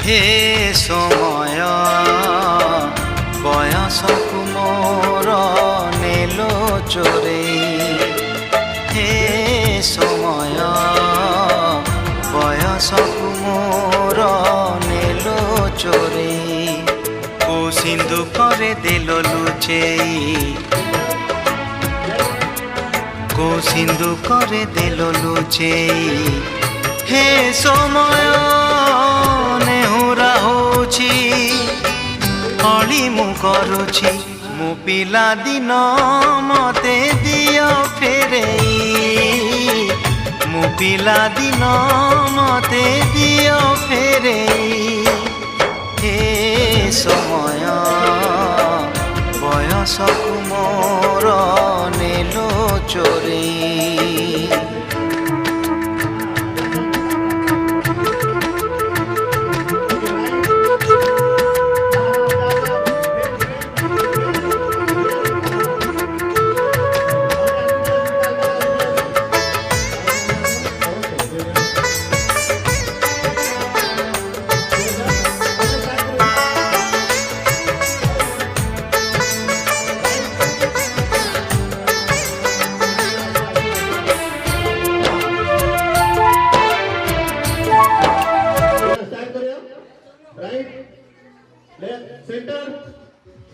हे समय बयसकु मोर नेलो चोरे हे समय बयसकु मोर नेलो चोरे को सिंधु करे देलो लुचेई को सिंधु करे देलो लुचेई हे समय नेहुरा होछि अली मु करुछि मो पिला दिन मते दियो फेरेई मो पिला दिन मते दियो फेरेई हे समय बयसकु मोर नेलो चोरे लेफ्ट सेंटर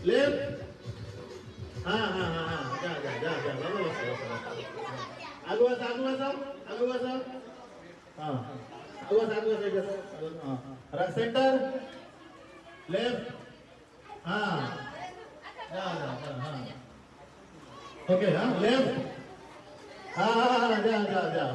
लेफ्ट हाँ हाँ हाँ हाँ जा जा जा जा आगु बस आगु बस हाँ आगु बस हाँ सेंटर लेफ्ट हाँ जा जा हाँ ओके हाँ लेफ्ट हाँ हाँ हाँ जा जा जा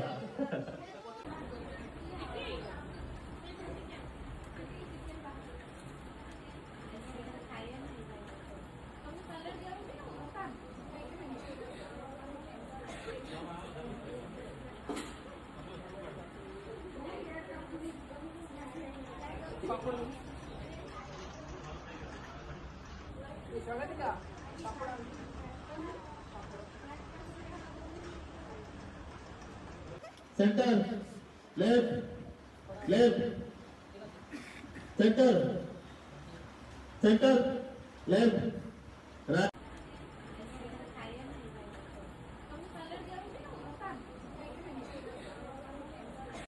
centre left left centre centre left